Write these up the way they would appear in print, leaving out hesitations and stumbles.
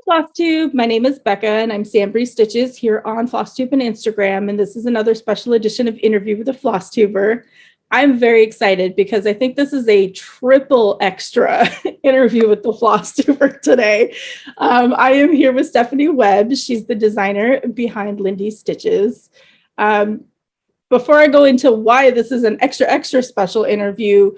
Flosstube. My name is Becca and I'm SamBrie Stitches here on Flosstube and Instagram. And this is another special edition of Interview with a Flosstuber. I'm very excited because I think this is a triple extra interview with the Flosstuber today. I am here with Stephanie Webb. She's the designer behind SamBrie Stitches. Before I go into why this is an extra special interview,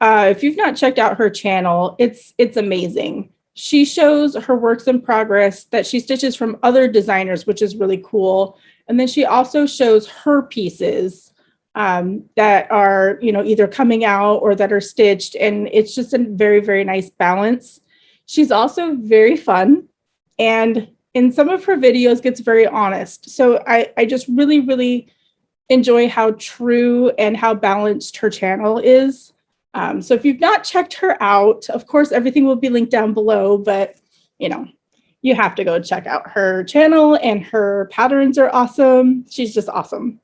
if you've not checked out her channel, it's amazing. She shows her works in progress that she stitches from other designers, which is really cool. And then she also shows her pieces that are, either coming out or that are stitched. And it's just a very, very nice balance. She's also very fun. And in some of her videos gets very honest. So I just really, really enjoy how true and how balanced her channel is. So if you've not checked her out, of course, everything will be linked down below, but you have to go check out her channel, and her patterns are awesome. She's just awesome.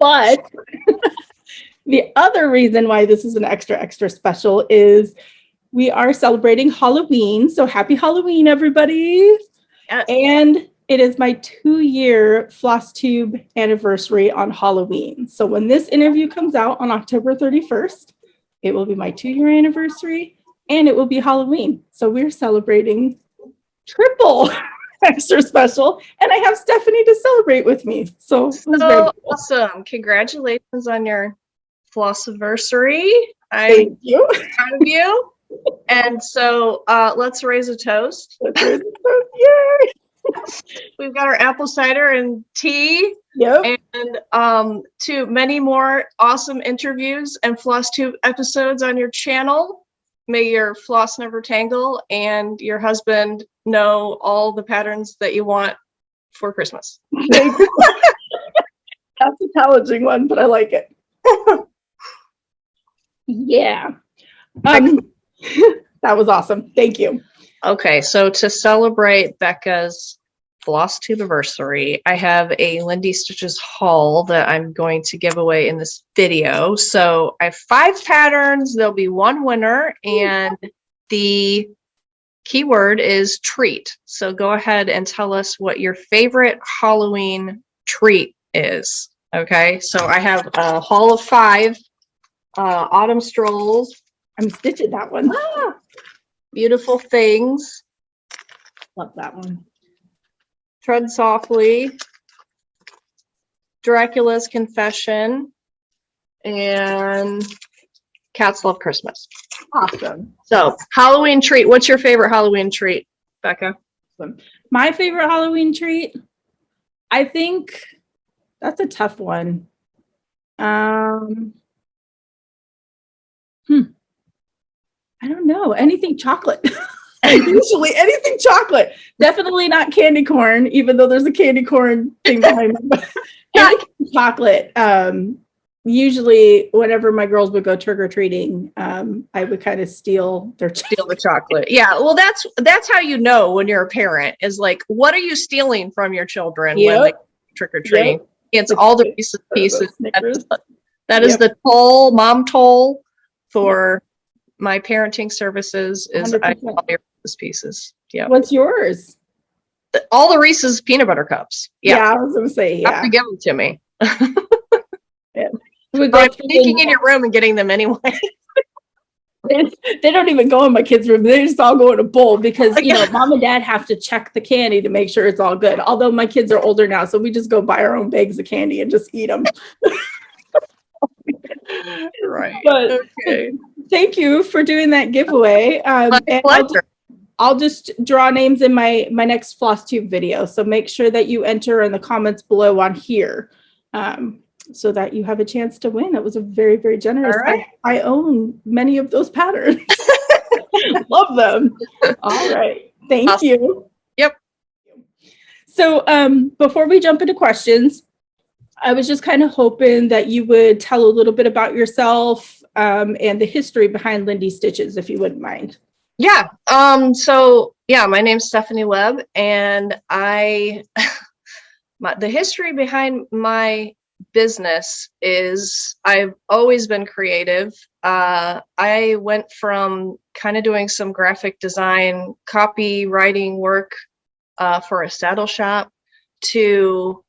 But the other reason why this is an extra special is we are celebrating Halloween. So happy Halloween, everybody. Yes. And it is my 2-year Flosstube anniversary on Halloween. So when this interview comes out on October 31st, it will be my 2-year anniversary and it will be Halloween. So we're celebrating triple extra special. And I have Stephanie to celebrate with me. So cool. Awesome. Congratulations on your Flossiversary. Thank you. Proud of you. And so let's raise a toast. Yay! We've got our apple cider and tea. Yep. And to many more awesome interviews and Flosstube episodes on your channel. May your floss never tangle and your husband know all the patterns that you want for Christmas. That's a challenging one, but I like it. Yeah. That was awesome. Thank you. Okay, so to celebrate Becca's Flosstubersary, I have a SamBrie Stitches haul that I'm going to give away in this video. So I have 5 patterns. There'll be 1 winner, and the keyword is treat. So go ahead and tell us what your favorite Halloween treat is. Okay, so I have a haul of 5 autumn strolls. I'm stitching that one. Beautiful things. Love that one. Tread Softly, Dracula's Confession, and Cats Love Christmas. Awesome. So, Halloween treat. What's your favorite Halloween treat, Becca? My favorite Halloween treat? I think that's a tough one. I don't know. Anything chocolate. Usually anything chocolate. Definitely not candy corn, even though there's a candy corn thing behind me. Anything chocolate. Usually whenever my girls would go trick-or-treating, I would kind of steal the chocolate. Yeah, well that's how you know when you're a parent, is like, what are you stealing from your children when they trick-or-treating? Yep. It's all the pieces. That is the toll, mom toll for my parenting services is 100%. I all your Reese's pieces. Yeah. What's yours? All the Reese's peanut butter cups. Yeah, I was gonna say, you have to give them to me. Yeah. I'm sneaking in your room and getting them anyway. They don't even go in my kids' room. They just all go in a bowl because mom and dad have to check the candy to make sure it's all good. Although my kids are older now, so we just go buy our own bags of candy and just eat them. Right. But okay. Thank you for doing that giveaway. And I'll just draw names in my next Flosstube video. So make sure that you enter in the comments below on here so that you have a chance to win. That was a very, very generous. Right. I own many of those patterns. Love them. All right. Thank you. Yep. So before we jump into questions, I was just kind of hoping that you would tell a little bit about yourself and the history behind SamBrie Stitches, if you wouldn't mind. Yeah. My name's Stephanie Webb, and the history behind my business is I've always been creative. I went from kind of doing some graphic design, copywriting work for a saddle shop to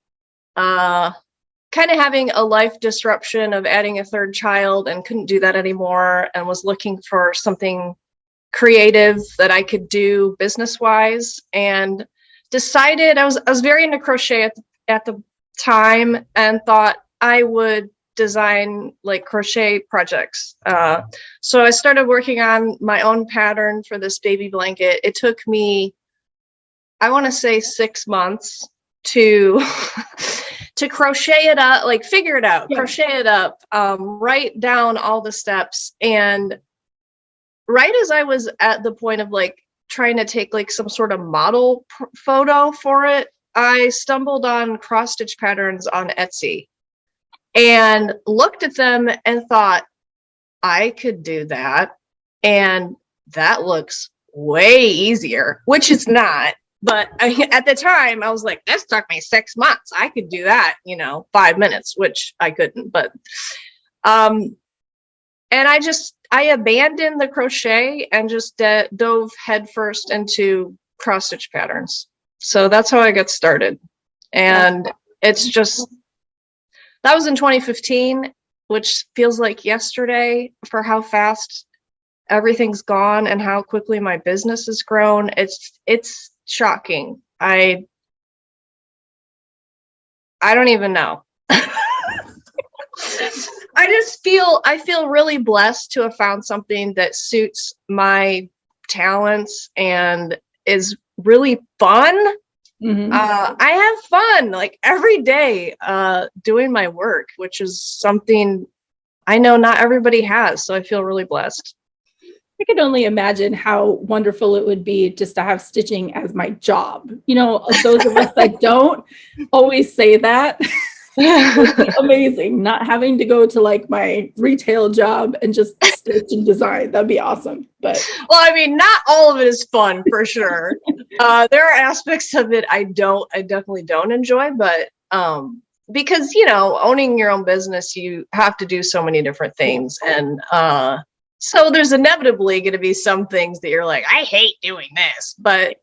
kind of having a life disruption of adding a third child and couldn't do that anymore and was looking for something creative that I could do business wise, and decided I was very into crochet at the time and thought I would design like crochet projects. So I started working on my own pattern for this baby blanket. It took me, I want to say 6 months to to crochet it up, like figure it out, crochet it up, write down all the steps. And right as I was at the point of like trying to take like some sort of model photo for it, I stumbled on cross stitch patterns on Etsy and looked at them and thought, I could do that. And that looks way easier, which it's not. But at the time, I was like, this took me 6 months. I could do that, 5 minutes, which I couldn't. But, and I abandoned the crochet and just dove headfirst into cross stitch patterns. So that's how I got started. And it's just, that was in 2015, which feels like yesterday for how fast everything's gone and how quickly my business has grown. It's shocking. I don't even know. I feel really blessed to have found something that suits my talents and is really fun. Mm-hmm. I have fun like every day doing my work, which is something I know not everybody has. So I feel really blessed. I could only imagine how wonderful it would be just to have stitching as my job. Those of us that don't always say that. Amazing. Not having to go to like my retail job and just stitch and design. That'd be awesome. But well, I mean, not all of it is fun for sure. There are aspects of it I definitely don't enjoy, but because owning your own business, you have to do so many different things. And so there's inevitably going to be some things that you're like, I hate doing this. But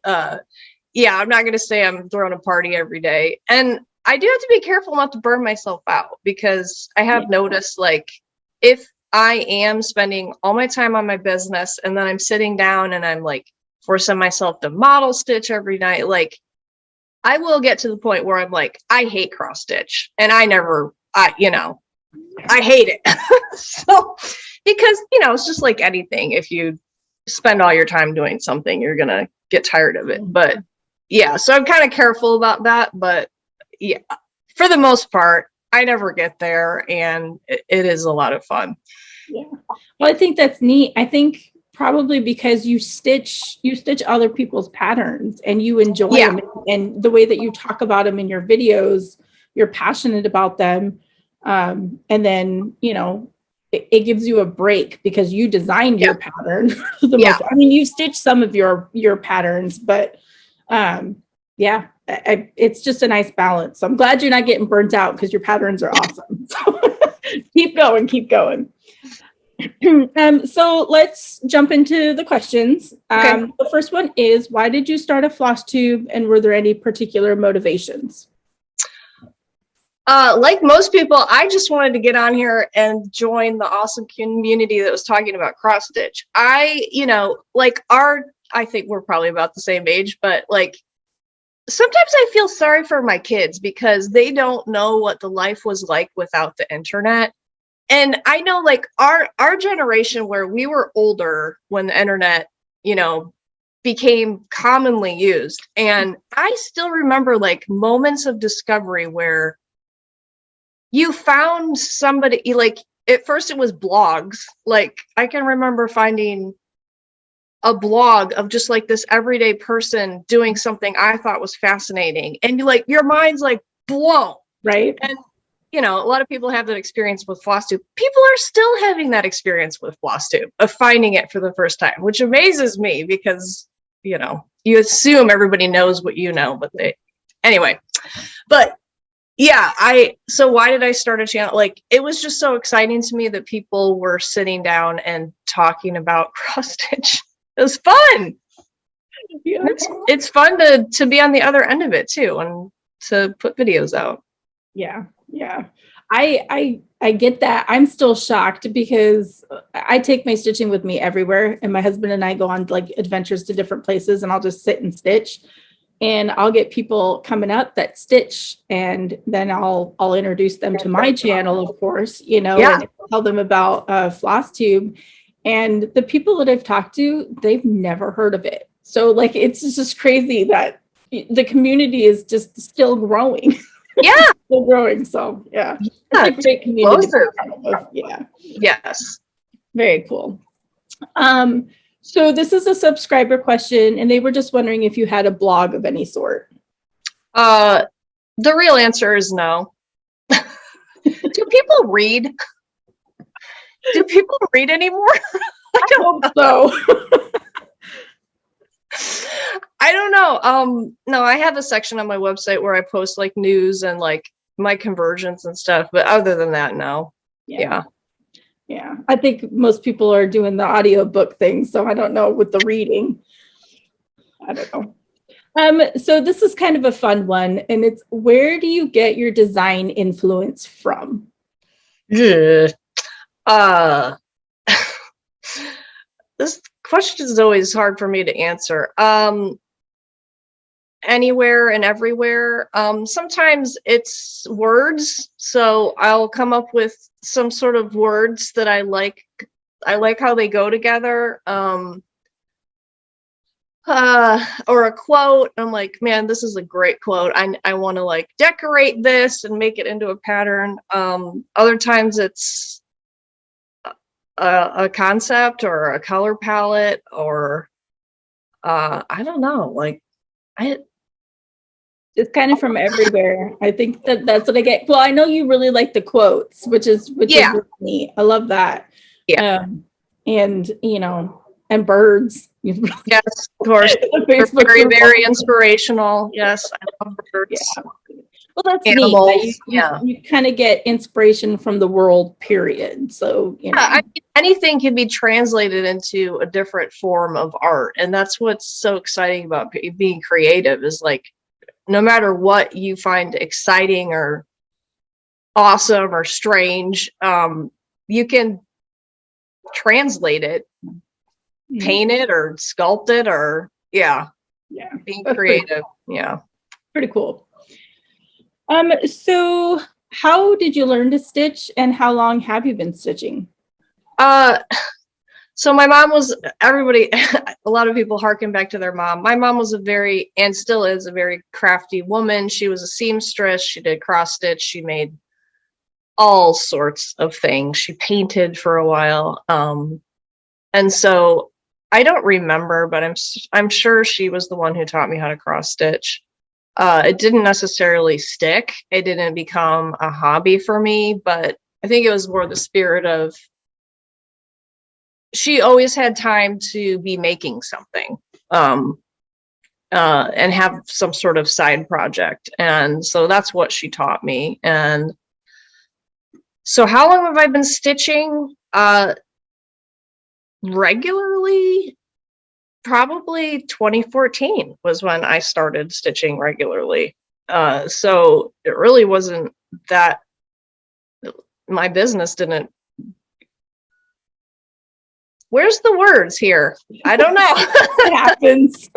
yeah, I'm not going to say I'm throwing a party every day. And I do have to be careful not to burn myself out, because I have noticed, like, if I am spending all my time on my business and then I'm sitting down and I'm like forcing myself to model stitch every night, like I will get to the point where I'm like, I hate cross stitch, and I hate it. So, because, it's just like anything. If you spend all your time doing something, you're going to get tired of it. But yeah, so I'm kind of careful about that. But yeah, for the most part, I never get there, and it is a lot of fun. Yeah. Well, I think that's neat. I think probably because you stitch other people's patterns and you enjoy them, and the way that you talk about them in your videos, you're passionate about them. And then, it gives you a break because you designed your pattern for the most. I mean, you stitched some of your patterns, but it's just a nice balance. So I'm glad you're not getting burnt out, because your patterns are awesome. So keep going. So let's jump into the questions. Okay. The first one is, why did you start a floss tube, and were there any particular motivations? Like most people, I just wanted to get on here and join the awesome community that was talking about cross stitch. I think we're probably about the same age, but like, sometimes I feel sorry for my kids because they don't know what the life was like without the internet. And I know, like, our generation, where we were older when the internet, became commonly used. And I still remember like moments of discovery where you found somebody, like, at first it was blogs. Like, I can remember finding a blog of just like this everyday person doing something I thought was fascinating, and like your mind's like blown, right? And a lot of people have that experience with Flosstube. People are still having that experience with Flosstube, of finding it for the first time, which amazes me because you assume everybody knows what you know, but anyway. But So why did I start a channel? Like, it was just so exciting to me that people were sitting down and talking about cross stitch. It was fun. Yeah. It's fun to be on the other end of it too, and to put videos out. Yeah. Yeah. I get that. I'm still shocked because I take my stitching with me everywhere, and my husband and I go on like adventures to different places, and I'll just sit and stitch. And I'll get people coming up that stitch, and then I'll introduce them to my channel, of course, and tell them about Flosstube. And the people that I've talked to, they've never heard of it. So like it's just crazy that the community is just still growing. Yeah. Still growing. So yeah. It's a great community. Yeah. Yes. Very cool. So this is a subscriber question, and they were just wondering if you had a blog of any sort. The real answer is no. Do people read? Do people read anymore? I hope so. I don't know. No, I have a section on my website where I post like news and like my conversions and stuff, but other than that, no. Yeah. I think most people are doing the audiobook thing, so I don't know with the reading. I don't know. So this is kind of a fun one, and it's, where do you get your design influence from? This question is always hard for me to answer. Anywhere and everywhere. Sometimes it's words, so I'll come up with some sort of words that I like how they go together. Or a quote. I'm like, man, this is a great quote. I want to like decorate this and make it into a pattern. Other times it's a concept or a color palette, or I don't know, like it's kind of from everywhere. I think that's what I get. Well, I know you really like the quotes, which is really neat. I love that. Yeah. And and birds. Yes, of course. Very, very inspirational. Yes, I love birds. Yeah. Well, that's animals. Neat. You kind of get inspiration from the world, period. So, I mean, anything can be translated into a different form of art. And that's what's so exciting about being creative, is like, no matter what you find exciting or awesome or strange, you can translate it, paint it or sculpt it, or being creative. Pretty cool. So how did you learn to stitch, and how long have you been stitching? So my mom was, everybody, a lot of people harken back to their mom. My mom was a very, and still is, a very crafty woman. She was a seamstress. She did cross stitch. She made all sorts of things. She painted for a while. And so I don't remember, but I'm sure she was the one who taught me how to cross stitch. It didn't necessarily stick. It didn't become a hobby for me, but I think it was more the spirit of, she always had time to be making something, and have some sort of side project. And so that's what she taught me. And so how long have I been stitching? Regularly? Probably 2014 was when I started stitching regularly. So it really wasn't that, my business didn't, where's the words here? I don't know. It happens.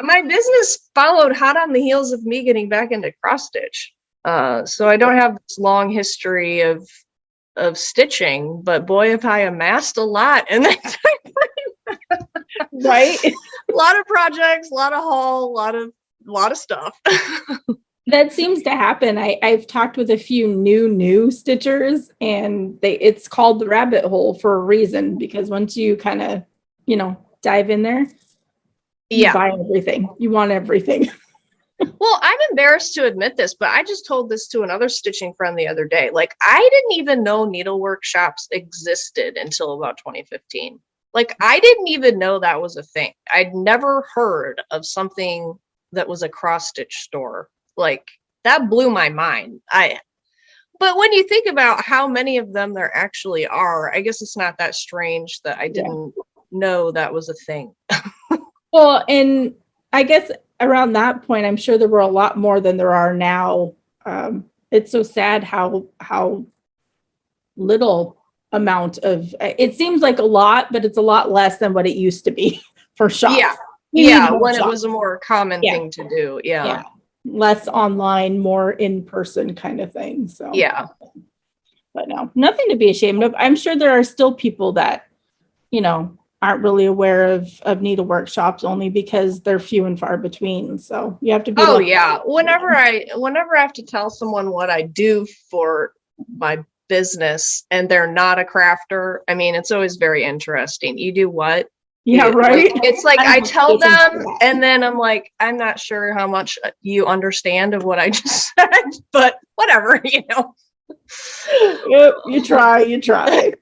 My business followed hot on the heels of me getting back into cross stitch. So I don't have this long history of stitching, but boy, have I amassed a lot in that time frame. Right? A lot of projects, a lot of haul, a lot of stuff. That seems to happen. I've talked with a few new stitchers, and it's called the rabbit hole for a reason, because once you kind of, dive in there, you buy everything. You want everything. Well, I'm embarrassed to admit this, but I just told this to another stitching friend the other day. Like, I didn't even know needlework shops existed until about 2015. Like, I didn't even know that was a thing. I'd never heard of something that was a cross stitch store. Like, that blew my mind. But when you think about how many of them there actually are, I guess it's not that strange that I didn't know that was a thing. Well, and I guess around that point, I'm sure there were a lot more than there are now. It's so sad how little amount of, it seems like a lot, but it's a lot less than what it used to be for shops. Yeah, when it was a more common thing to do. Yeah. Less online, more in person kind of thing. So yeah. But no, nothing to be ashamed of. I'm sure there are still people that, aren't really aware of needle workshops only because they're few and far between. So you have to be. Oh yeah. Whenever I have to tell someone what I do for my business and they're not a crafter, I mean, it's always very interesting. You do what? Yeah, right. It's like I tell them and then I'm like, I'm not sure how much you understand of what I just said, but whatever, Yep, you try.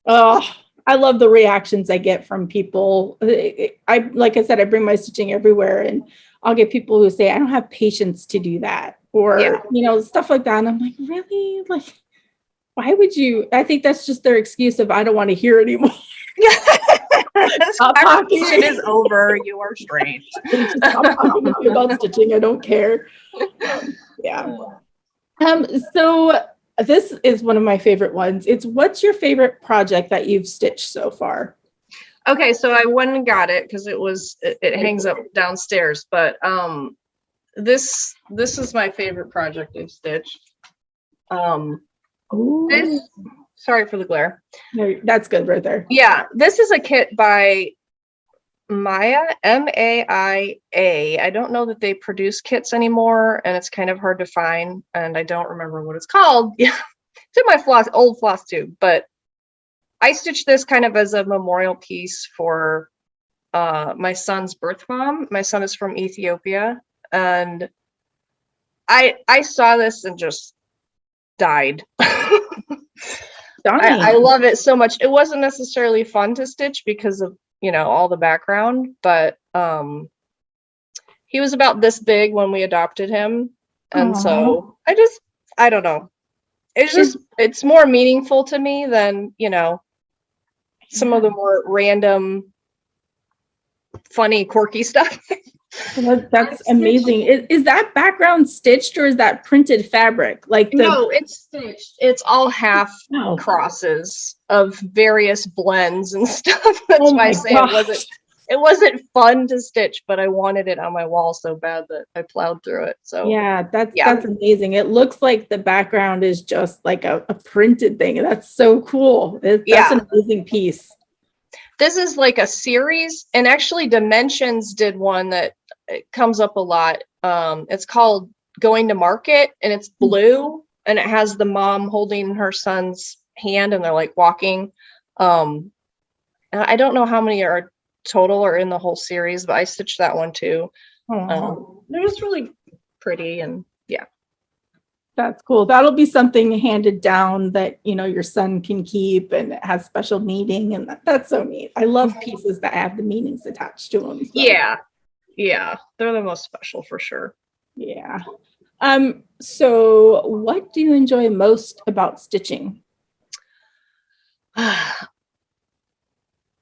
Oh, I love the reactions I get from people. Like I said, I bring my stitching everywhere and I'll get people who say, I don't have patience to do that. Or, stuff like that. And I'm like, really? Like, why would you? I think that's just their excuse of I don't want to hear anymore. Conversation is over. You are strange. Stop talking to me about stitching. I don't care. So this is one of my favorite ones. It's what's your favorite project that you've stitched so far? Okay, so I went and got it because it hangs up downstairs. But this is my favorite project I've stitched. Sorry for the glare. No, that's good right there. Yeah, this is a kit by Maya, M-A-I-A. I don't know that they produce kits anymore, and it's kind of hard to find, and I don't remember what it's called. It's in my old floss tube, but I stitched this kind of as a memorial piece for my son's birth mom. My son is from Ethiopia, and I saw this and just died. I love it so much. It wasn't necessarily fun to stitch because of all the background, but he was about this big when we adopted him, and so I don't know. It's more meaningful to me than some of the more random, funny, quirky stuff. That's amazing. Is that background stitched or is that printed fabric? No, it's stitched. It's all half crosses of various blends and stuff. That's why I say it wasn't fun to stitch, but I wanted it on my wall so bad that I plowed through it. So that's amazing. It looks like the background is just like a printed thing. That's so cool. That's an amazing piece. This is like a series, and actually Dimensions did one that comes up a lot. It's called Going to Market, and it's blue, and it has the mom holding her son's hand, and they're like walking. And I don't know how many are total or in the whole series, but I stitched that one too. It was really pretty, and that's cool. That'll be something handed down that your son can keep, and it has special meaning, and that's so neat. I love pieces that have the meanings attached to them. So. Yeah, they're the most special for sure. Yeah. So what do you enjoy most about stitching?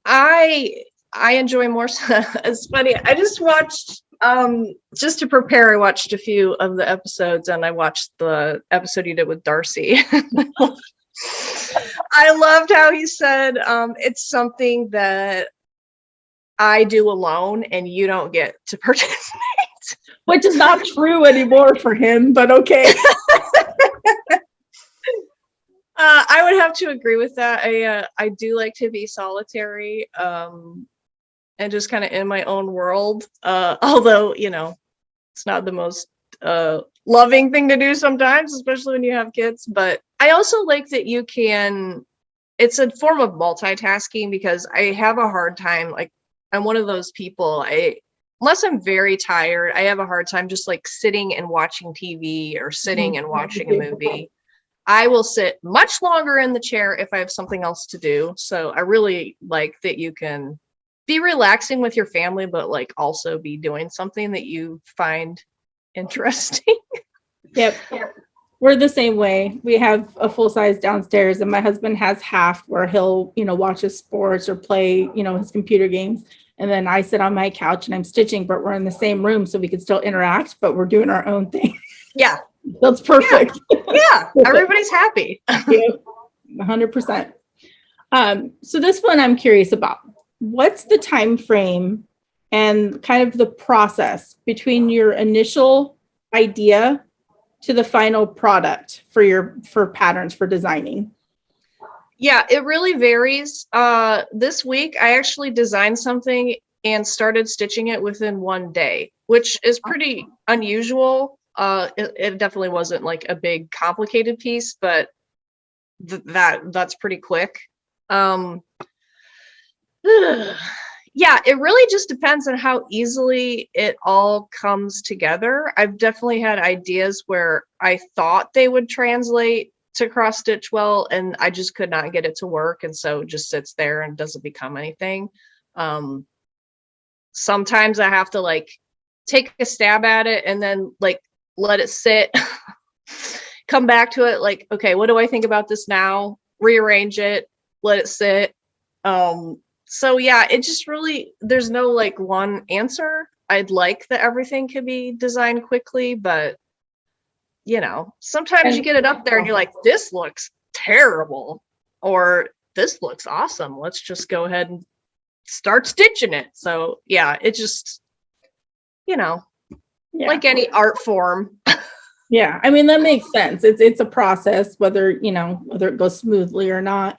I enjoy more. It's funny. I just watched just to prepare, I watched a few of the episodes, and I watched the episode you did with Darcy. I loved how he said it's something that I do alone and you don't get to participate. Which is not true anymore for him, but okay. I would have to agree with that. I do like to be solitary and just kind of in my own world. Although, it's not the most loving thing to do sometimes, especially when you have kids. But I also like that it's a form of multitasking because I have a hard time. Like, I'm one of those people, unless I'm very tired, I have a hard time just like sitting and watching TV or sitting and watching a movie. I will sit much longer in the chair if I have something else to do. So I really like that you can be relaxing with your family, but like also be doing something that you find interesting. Yep. We're the same way. We have a full size downstairs, and my husband has half where he'll, watch his sports or play, his computer games. And then I sit on my couch and I'm stitching, but we're in the same room so we can still interact, but we're doing our own thing. Yeah. That's perfect. Yeah. Everybody's happy. Yep. 100%. So this one I'm curious about. What's the time frame and kind of the process between your initial idea to the final product for patterns for designing? Yeah, it really varies. This week I actually designed something and started stitching it within one day, which is pretty unusual. It definitely wasn't like a big complicated piece, but that's pretty quick. Yeah, it really just depends on how easily it all comes together. I've definitely had ideas where I thought they would translate to cross stitch well, and I just could not get it to work, and so it just sits there and doesn't become anything. Sometimes I have to like take a stab at it and then like let it sit, come back to it, like, okay, what do I think about this now? Rearrange it, let it sit. So yeah, it just really, there's no like one answer. I'd like that everything could be designed quickly, but sometimes you get it up there and you're like, this looks terrible, or this looks awesome. Let's just go ahead and start stitching it. So yeah, it just, like any art form. Yeah, I mean, that makes sense. It's a process, whether it goes smoothly or not.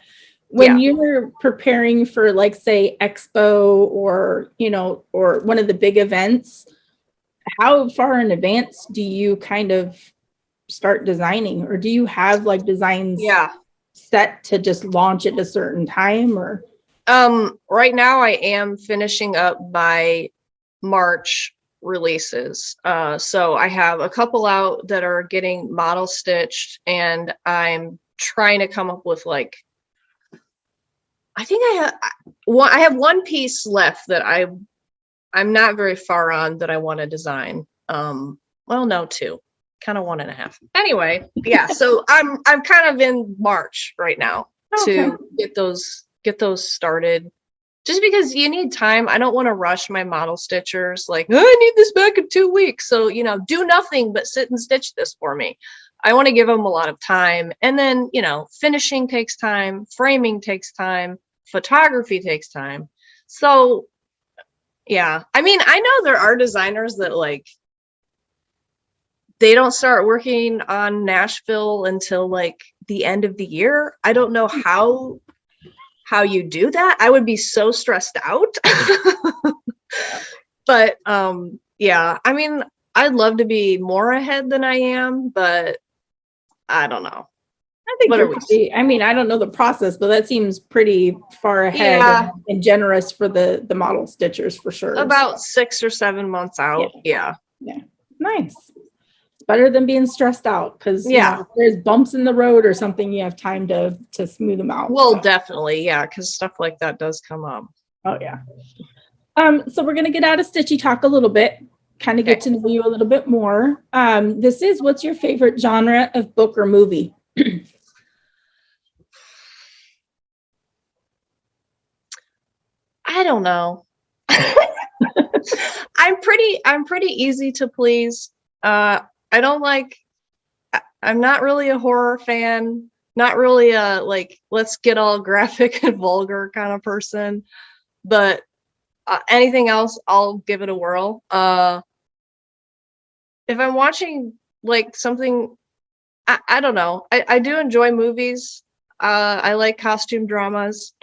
When you're preparing for, like, say, expo or or one of the big events, how far in advance do you kind of start designing, or do you have like designs set to just launch at a certain time? Or right now I am finishing up my March releases. So I have a couple out that are getting model stitched, and I'm trying to come up with like, I think I have one piece left that I'm not very far on that I want to design. Well, no, two, kind of 1.5. Anyway, yeah. So I'm kind of in March right now to get those started. Just because you need time. I don't want to rush my model stitchers. Like, oh, I need this back in 2 weeks. So, do nothing but sit and stitch this for me. I want to give them a lot of time. And then, finishing takes time, framing takes time, photography takes time. So, yeah. I mean, I know there are designers that like, they don't start working on Nashville until like the end of the year. I don't know how you do that. I would be so stressed out. But yeah, I mean, I'd love to be more ahead than I am, but I don't know. I think I mean, I don't know the process, but that seems pretty far ahead and generous for the model stitchers for sure. About 6 or 7 months out. Yeah. Nice. Better than being stressed out, because if there's bumps in the road or something, you have time to smooth them out. Well, definitely, yeah, because stuff like that does come up. Oh yeah. So we're gonna get out of stitchy talk a little bit, kind of get to know you a little bit more. This is, what's your favorite genre of book or movie? I don't know. I'm pretty easy to please. I'm not really a horror fan, not really a like, let's get all graphic and vulgar kind of person, but anything else, I'll give it a whirl. If I'm watching like something, I don't know. I do enjoy movies. I like costume dramas.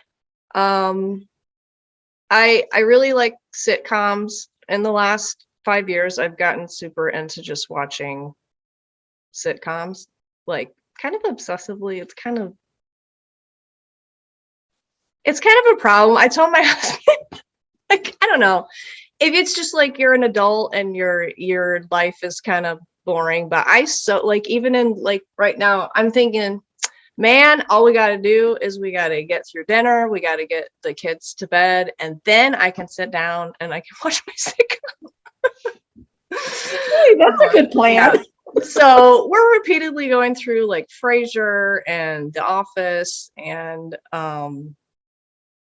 I really like sitcoms. In the last 5 years, I've gotten super into just watching sitcoms, like kind of obsessively. It's kind of a problem. I told my husband, like, I don't know if it's just like you're an adult and your life is kind of boring, but like, even in like right now, I'm thinking, man, all we got to do is we got to get through dinner. We got to get the kids to bed, and then I can sit down and I can watch my sitcom. Hey, that's a good plan. So we're repeatedly going through like Frasier and The Office and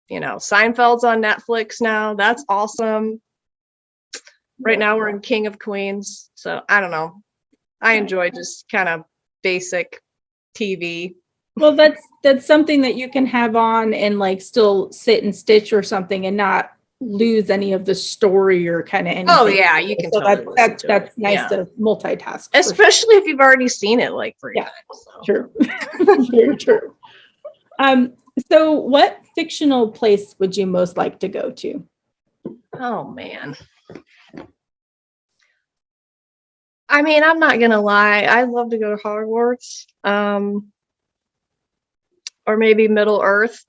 Seinfeld's on Netflix now. That's awesome. Right now we're in King of Queens. So I don't know. I enjoy just kind of basic TV. Well, that's something that you can have on and like still sit and stitch or something and not lose any of the story or kind of anything. Oh yeah, you can so totally that's nice to multitask. Especially if you've already seen it like 3 times. So. True. Very true. So what fictional place would you most like to go to? Oh man. I mean, I'm not gonna lie. I'd love to go to Hogwarts. Or maybe Middle Earth.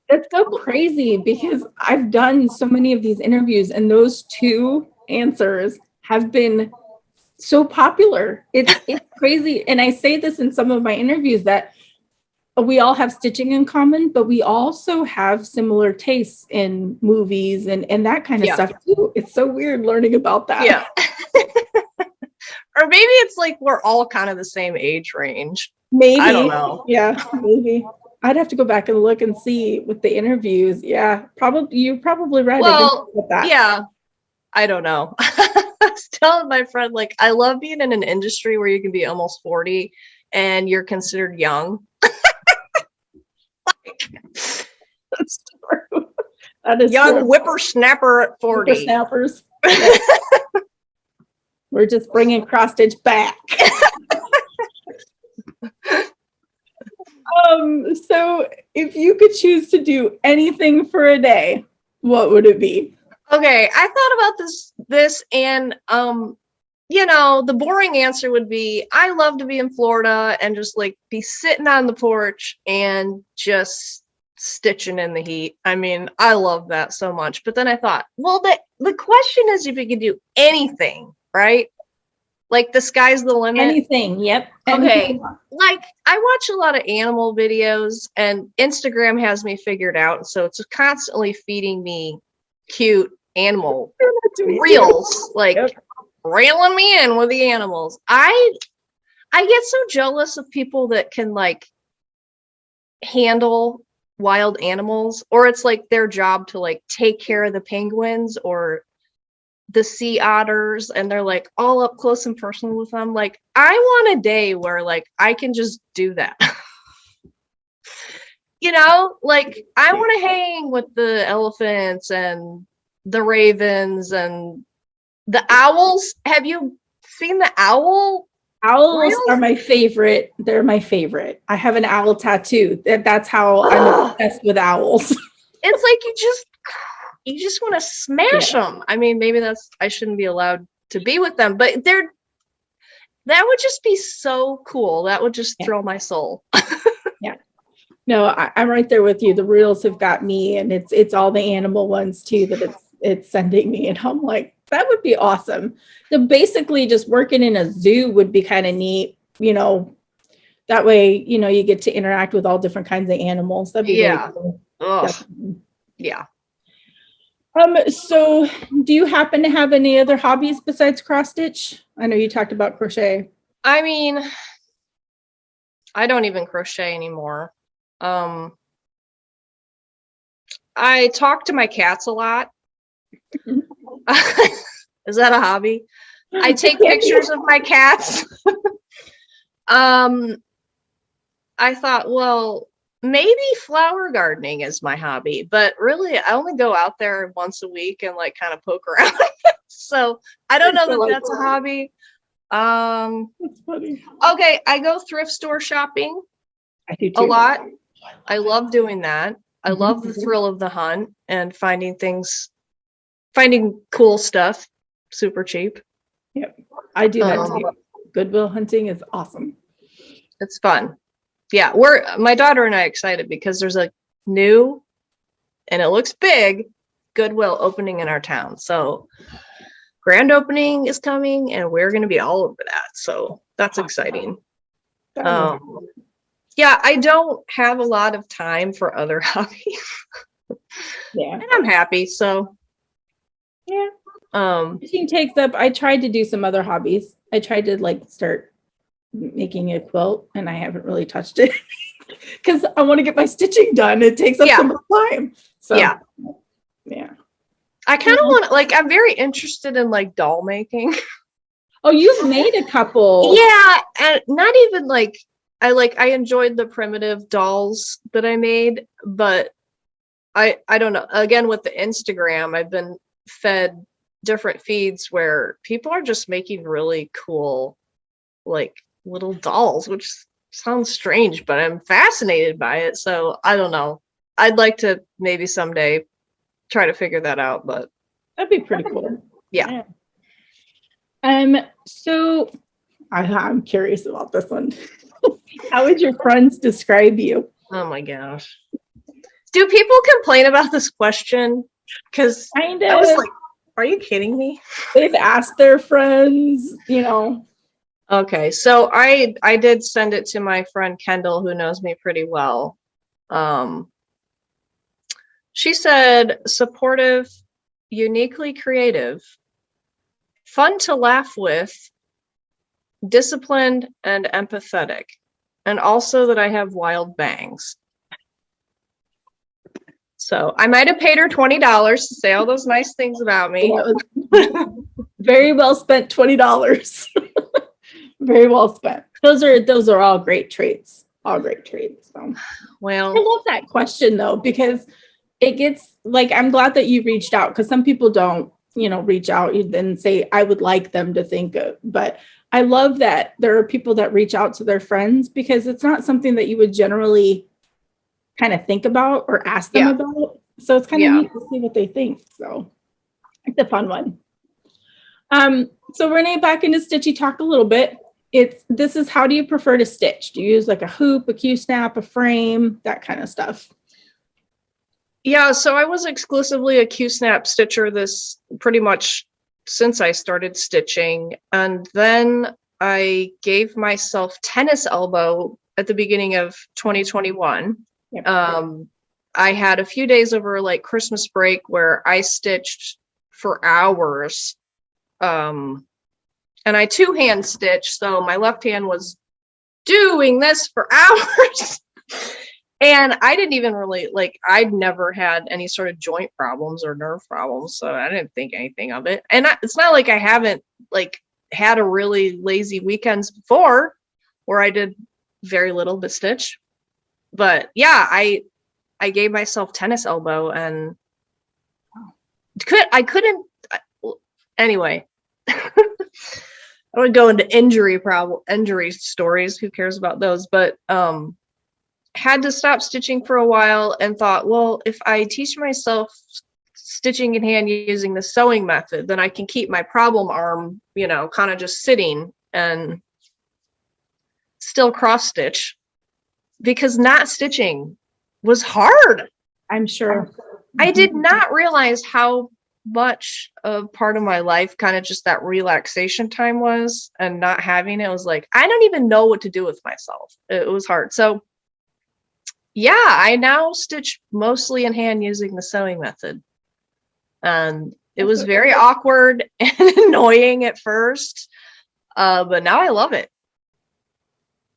That's so crazy because I've done so many of these interviews and those two answers have been so popular. It's crazy. And I say this in some of my interviews that we all have stitching in common, but we also have similar tastes in movies and that kind of stuff too. It's so weird learning about that. Yeah. Or maybe it's like we're all kind of the same age range. Maybe. I don't know. Yeah, maybe. I'd have to go back and look and see with the interviews. Yeah, you're probably right. Well, yeah, I don't know. I was telling my friend, like, I love being in an industry where you can be almost 40 and you're considered young. That's true. That is young true. Whippersnapper at 40. Whippersnappers. We're just bringing cross stitch back. So if you could choose to do anything for a day, what would it be? Okay, I thought about this and the boring answer would be I love to be in Florida and just like be sitting on the porch and just stitching in the heat. I mean, I love that so much. But then I thought, well, the question is if you could do anything, right? Like the sky's the limit. Anything, yep. Okay, like I watch a lot of animal videos and Instagram has me figured out. So it's constantly feeding me cute animal reels, like reeling me in with the animals. I get so jealous of people that can like handle wild animals, or it's like their job to like take care of the penguins or the sea otters and they're like all up close and personal with them. Like I want a day where like I can just do that. Like I want to hang with the elephants and the ravens and the owls. Have you seen the owl? Owls are my favorite. They're my favorite. I have an owl tattoo. That's how I'm obsessed with owls. It's like you just want to smash them. I mean, maybe I shouldn't be allowed to be with them, but that would just be so cool. That would just thrill my soul. Yeah. No, I'm right there with you. The reels have got me, and it's all the animal ones too that it's sending me, and I'm like, that would be awesome. So basically, just working in a zoo would be kind of neat. That way, you get to interact with all different kinds of animals. That'd be really cool. Yeah. So do you happen to have any other hobbies besides cross stitch? I know you talked about crochet. I mean, I don't even crochet anymore. I talk to my cats a lot. Is that a hobby? I take pictures of my cats. I thought, well, maybe flower gardening is my hobby, but really I only go out there once a week and like kind of poke around. So I don't know that that's a hobby. That's funny. Okay, I go thrift store shopping. I do too. A lot. I love doing that. I love the thrill of the hunt and finding cool stuff super cheap. Yep, I do that too. Goodwill hunting is awesome. It's fun. Yeah, my daughter and I are excited because there's a new, and it looks big, Goodwill opening in our town. So grand opening is coming and we're going to be all over that. So that's exciting. Yeah, I don't have a lot of time for other hobbies. Yeah. And I'm happy. So yeah. Stitching takes up, I tried to do some other hobbies. I tried to like start making a quilt and I haven't really touched it because I want to get my stitching done. It takes up so much time. So yeah. I kind of Yeah. want, like, I'm very interested in like doll making. Oh, you've made a couple. Yeah, and not even like I enjoyed the primitive dolls that I made, but I don't know. Again, with the Instagram, I've been fed different feeds where people are just making really cool like little dolls, which sounds strange, but I'm fascinated by it. So I don't know. I'd like to maybe someday try to figure that out, but That'd be pretty cool. yeah. So I'm curious about this one. How would your friends describe you? Oh my gosh. Do people complain about this question? Because I was like, are you kidding me? They've asked their friends, you know. Okay, so I did send it to my friend Kendall, who knows me pretty well. She said supportive, uniquely creative, fun to laugh with, disciplined and empathetic, and also that I have wild bangs. So I might have paid her $20 to say all those nice things about me. Very well spent $20. Very well spent. Those are all great traits. All great traits. So. Well, I love that question though, because it gets like, I'm glad that you reached out, because some people don't, you know, reach out and say, I would like them to think of, but I love that there are people that reach out to their friends, because it's not something that you would generally kind of think about or ask them about. So it's kind of neat to see what they think. So it's a fun one. So Renee, back into stitchy talk a little bit. This is, how do you prefer to stitch? Do you use like a hoop, a Q-snap, a frame, that kind of stuff? Yeah, so I was exclusively a Q-snap stitcher this pretty much since I started stitching. And then I gave myself tennis elbow at the beginning of 2021. Yep. I had a few days over like Christmas break where I stitched for hours. And I two-hand stitched, so my left hand was doing this for hours. And I didn't even really, like, I'd never had any sort of joint problems or nerve problems, so I didn't think anything of it. And it's not like I haven't, like, had a really lazy weekends before where I did very little but stitch. But yeah, I gave myself tennis elbow, and I couldn't anyway. I would go into injury stories. Who cares about those? But had to stop stitching for a while and thought, well, if I teach myself stitching in hand using the sewing method, then I can keep my problem arm, you know, kind of just sitting and still cross stitch, because not stitching was hard. I'm sure. I did not realize how much of part of my life kind of just that relaxation time was, and not having it was like, I don't even know what to do with myself. It was hard. So yeah, I now stitch mostly in hand using the sewing method. And it was very awkward and annoying at first, but now I love it.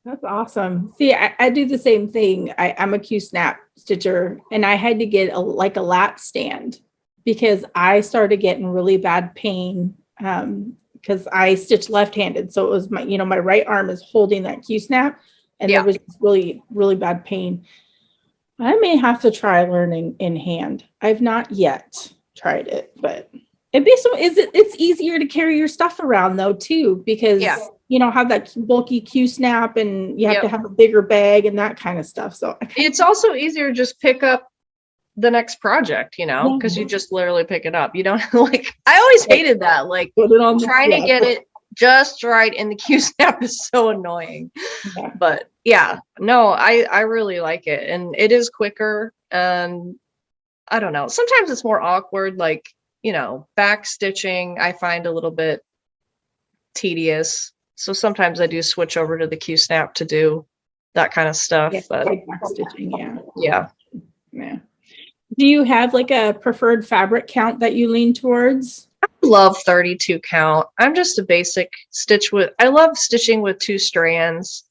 That's awesome. See, I do the same thing. I'm a Q-snap stitcher, and I had to get a lap stand because I started getting really bad pain because I stitched left-handed. So it was my right arm is holding that Q-snap, and there was really, really bad pain. I may have to try learning in hand. I've not yet tried it, but it's easier to carry your stuff around though too, because have that bulky Q-snap, and you have to have a bigger bag and that kind of stuff. So it's also easier to just pick up the next project, because you just literally pick it up. You don't I always hated that, put it on trying to get it just right, and the Q-snap is so annoying. But no, I really like it, and it is quicker, and I don't know, sometimes it's more awkward, back stitching I find a little bit tedious, so sometimes I do switch over to the Q-snap to do that kind of stuff. But back stitching, yeah. Do you have a preferred fabric count that you lean towards? love 32 count. I'm just a basic I love stitching with 2 strands.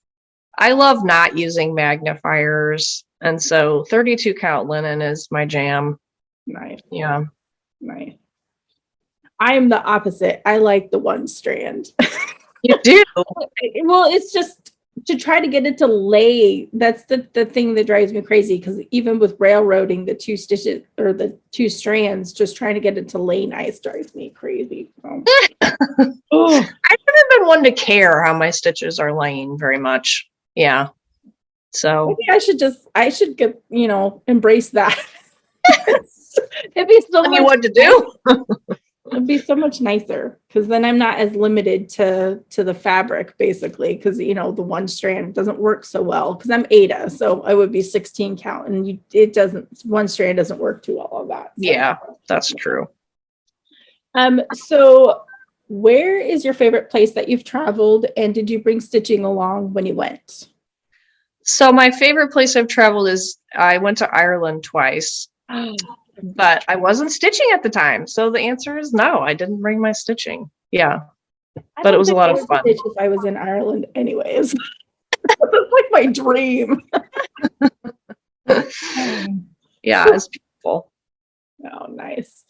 I love not using magnifiers. And so 32 count linen is my jam. Nice. Yeah. Nice. I am the opposite. I like the 1 strand. You do? Well, it's just to try to get it to lay. That's the thing that drives me crazy, because even with railroading, the 2 stitches or the 2 strands, just trying to get it to lay nice drives me crazy. I haven't been one to care how my stitches are laying very much. Yeah. So maybe I should get, embrace that. It'd be so much what to do. It'd be so much nicer, because then I'm not as limited to the fabric, basically, because the 1 strand doesn't work so well, because I'm Ada, so I would be 16 count, and it doesn't, 1 strand doesn't work too well on that. So. Yeah, that's true. So where is your favorite place that you've traveled, and did you bring stitching along when you went? So my favorite place I've traveled is I went to Ireland twice. But I wasn't stitching at the time. So the answer is no, I didn't bring my stitching. Yeah. But it was a lot of fun. If I was in Ireland anyways. That's like my dream. Yeah, it's beautiful. Oh, nice.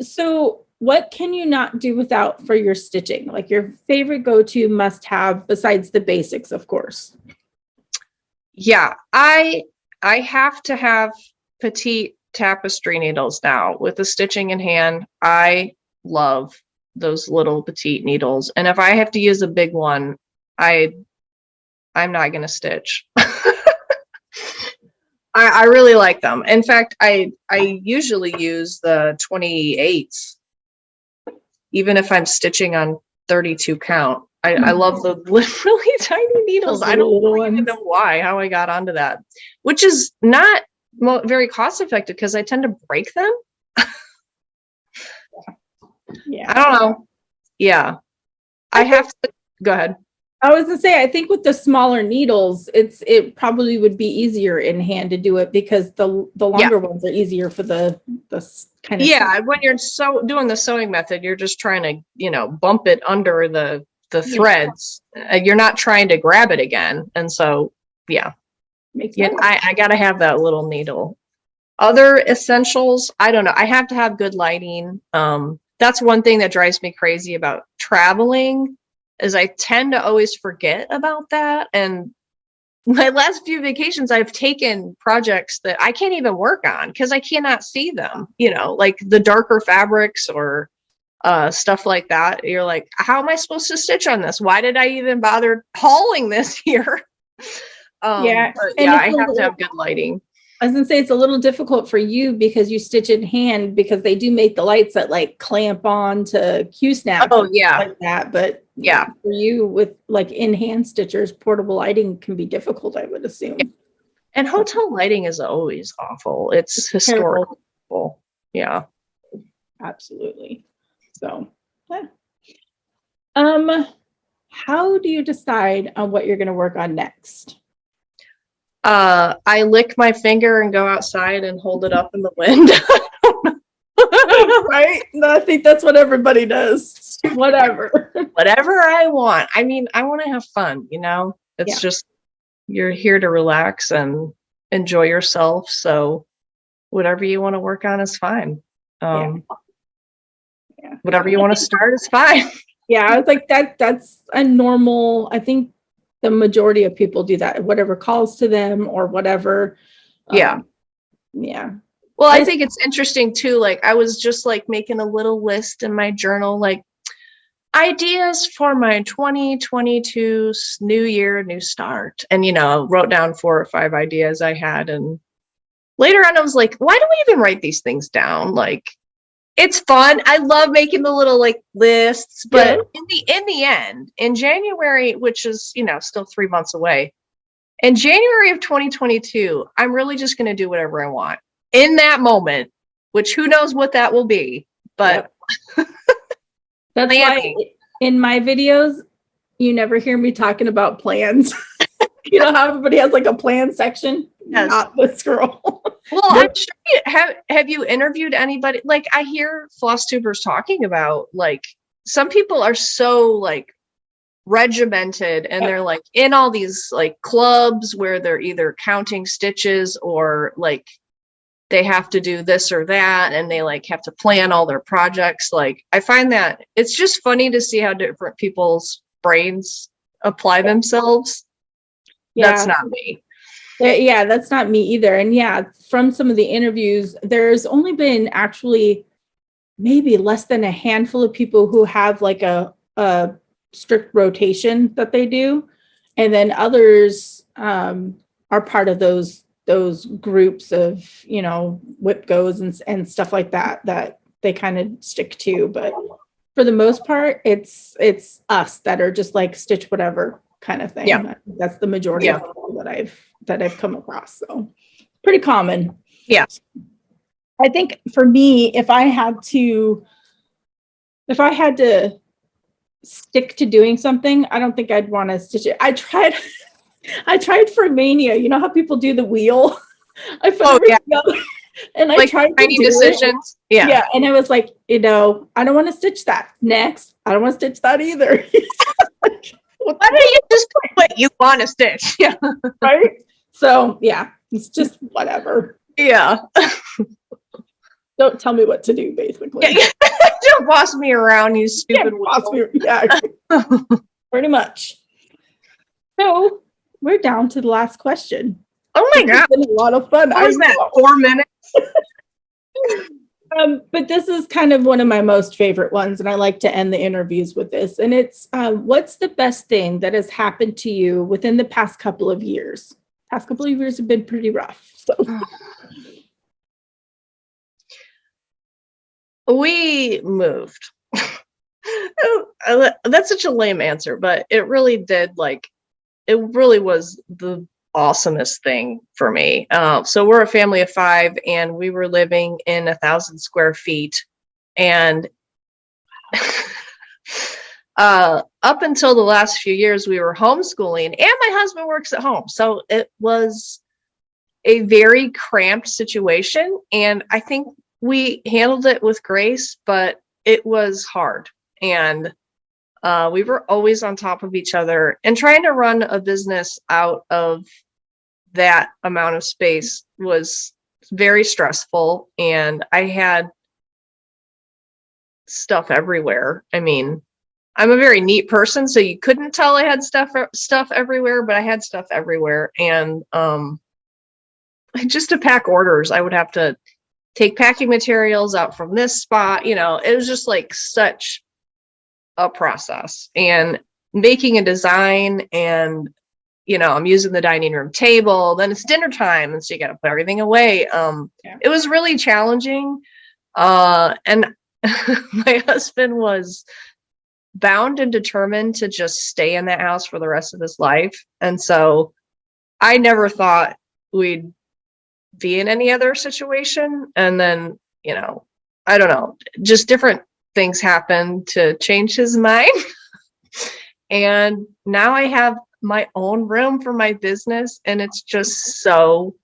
So what can you not do without for your stitching? Like your favorite go-to must-have besides the basics, of course. Yeah, I have to have petite tapestry needles now with the stitching in hand. I love those little petite needles, and if I have to use a big one, I'm not gonna stitch. I really like them. In fact, I usually use the 28s, even if I'm stitching on 32 count. I love the really tiny needles. I don't even know how I got onto that, which is not very cost effective because I tend to break them. Yeah, I don't know. Yeah, I have to go ahead. I was gonna say, I think with the smaller needles, it probably would be easier in hand to do it, because the longer ones are easier for the kind of when you're doing the sewing method, you're just trying to bump it under the threads. You're not trying to grab it again, and so makes sense. I gotta have that little needle. Other essentials, I don't know. I have to have good lighting. That's one thing that drives me crazy about traveling, is I tend to always forget about that. And my last few vacations, I've taken projects that I can't even work on because I cannot see them, like the darker fabrics or stuff like that. You're like, how am I supposed to stitch on this? Why did I even bother hauling this here? I have to have good lighting. I was gonna say, it's a little difficult for you because you stitch in hand, because they do make the lights that like clamp on to Q-snaps. Oh yeah, like that. But for you with like in-hand stitchers, portable lighting can be difficult, I would assume. Yeah. And hotel lighting is always awful. It's historical. Yeah, absolutely. So, how do you decide on what you're going to work on next? I lick my finger and go outside and hold it up in the wind. Right? No, I think that's what everybody does. Whatever I want. I mean, I want to have fun, It's just, you're here to relax and enjoy yourself. So whatever you want to work on is fine. Whatever you want to start is fine. Yeah, I was like, that's a normal, I think the majority of people do that, whatever calls to them or whatever. Yeah. Well, I think it's interesting too. Like, I was just like making a little list in my journal, like ideas for my 2022 new year, new start. And, wrote down 4 or 5 ideas I had. And later on, I was like, why do we even write these things down? Like, it's fun. I love making the little like lists, but in the end, in January, which is, still 3 months away, in January of 2022, I'm really just going to do whatever I want in that moment, which who knows what that will be, but that's why in my videos, you never hear me talking about plans. How everybody has like a plan section. Yes. not this girl. Well, I'm sure have you interviewed anybody? Like, I hear floss tubers talking about, like, some people are so like regimented and they're like in all these like clubs where they're either counting stitches or like they have to do this or that, and they like have to plan all their projects. Like, I find that it's just funny to see how different people's brains apply themselves. Yeah. That's not me. Yeah, that's not me either. And yeah, from some of the interviews, there's only been actually maybe less than a handful of people who have like a strict rotation that they do. And then others are part of those groups of, you know, whip goes and stuff like that, that they kind of stick to. But for the most part, it's us that are just like stitch whatever kind of thing. Yeah. That's the majority of people that I've come across. So pretty common. Yeah. I think for me, if I had to stick to doing something, I don't think I'd want to stitch it. I tried for Mania. You know how people do the wheel? I put everything together, and I like tried tiny to do decisions. it. Yeah. And I was like, you know, I don't want to stitch that. Next, I don't want to stitch that either. Why don't you just put what you want to stitch? Yeah. Right. So yeah, it's just whatever. Yeah. Don't tell me what to do, basically. Yeah. Don't boss me around, you stupid. Yeah. Pretty much. So we're down to the last question. Oh my God. It's been a lot of fun. What was that? 4 minutes? But this is kind of one of my most favorite ones, and I like to end the interviews with this. And it's, what's the best thing that has happened to you within the past couple of years? Past couple of years have been pretty rough. So. We moved. That's such a lame answer, but it really was the awesomest thing for me. So we're a family of 5, and we were living in 1,000 square feet. And up until the last few years, we were homeschooling, and my husband works at home. So it was a very cramped situation. And I think we handled it with grace, but it was hard. And we were always on top of each other, and trying to run a business out of that amount of space was very stressful. And I had stuff everywhere. I mean, I'm a very neat person, so you couldn't tell I had stuff everywhere, but I had stuff everywhere. And just to pack orders, I would have to take packing materials out from this spot. You know, it was just like such a process. And making a design, and you know, I'm using the dining room table, then it's dinner time, and so you got to put everything away. It was really challenging. And my husband was bound and determined to just stay in that house for the rest of his life. And so I never thought we'd be in any other situation. And then, you know, I don't know, just different things happened to change his mind. And now I have my own room for my business, and it's just so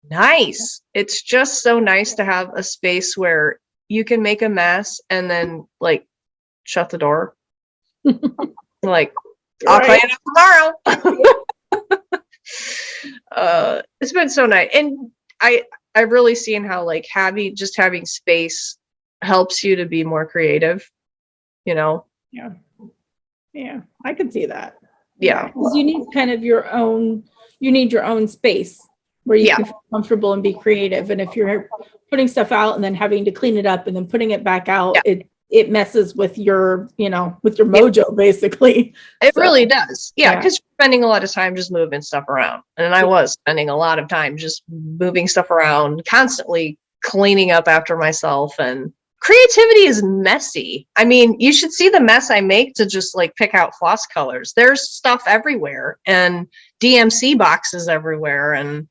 nice. It's just so nice to have a space where you can make a mess and then like shut the door. Like, I'll clean it up tomorrow. It's been so nice. And I've really seen how like having space helps you to be more creative, you know? Yeah, I could see that. Yeah. Because you need kind of your own space where you can feel comfortable and be creative. And if you're putting stuff out and then having to clean it up and then putting it back out, it messes with your, you know, with your mojo, basically. It really does. Yeah, because you're spending a lot of time just moving stuff around. And I was spending a lot of time just moving stuff around, constantly cleaning up after myself. And creativity is messy. I mean, you should see the mess I make to just like pick out floss colors. There's stuff everywhere, and DMC boxes everywhere. And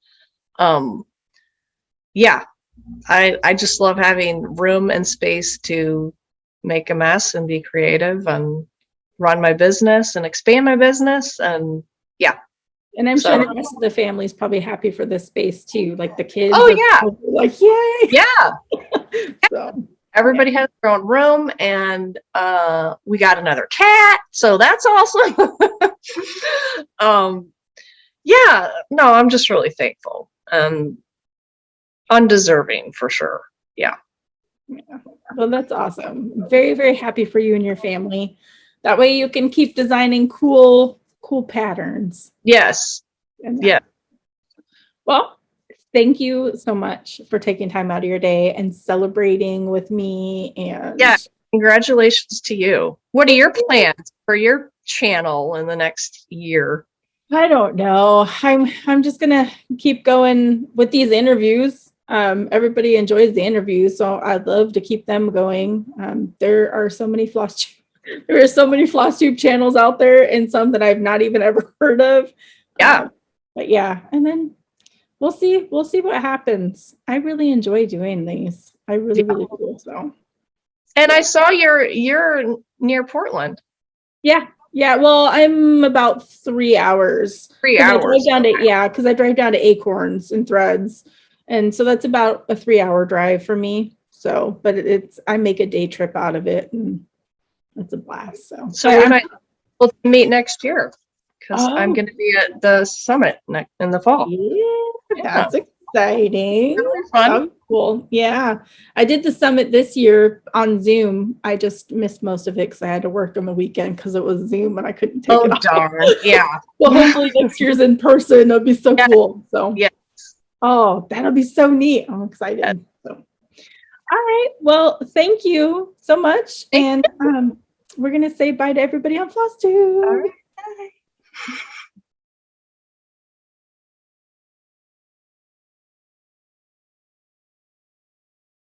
I just love having room and space to make a mess and be creative and run my business and expand my business. And And I'm So- sure the rest of the family is probably happy for this space too. Like the kids. Oh, are yeah. probably like, yay. Yeah. So, Everybody has their own room, and we got another cat, so that's awesome. Yeah, no, I'm just really thankful and undeserving for sure. Yeah. well, that's awesome. Very, very happy for you and your family. That way you can keep designing cool patterns. Yes. And Yeah. Well, thank you so much for taking time out of your day and celebrating with me. And Yeah. Congratulations to you. What are your plans for your channel in the next year? I don't know. I'm just gonna keep going with these interviews. Everybody enjoys the interviews, so I'd love to keep them going. There are so many there are so many floss tube channels out there, and some that I've not even ever heard of. Yeah. But yeah, and then we'll see what happens. I really enjoy doing these. I really do. So. And I saw you're near Portland. Yeah. Well, I'm about 3 hours. 3 'Cause hours. because I drive down to Acorns and Threads. And so that's about a 3-hour drive for me. So, but I make a day trip out of it, and it's a blast. So we might meet next year, because I'm going to be at the summit in the fall. Yeah, that's exciting. Really fun. Cool. Yeah. I did the summit this year on Zoom. I just missed most of it because I had to work on the weekend because it was Zoom and I couldn't take it off. Darn. Yeah. Well, hopefully next year's in person. It'll be so cool. So yeah. Oh, that'll be so neat. I'm excited. Yeah. So. All right. Well, thank you so much. And we're going to say bye to everybody on Flosstube. All right. Bye.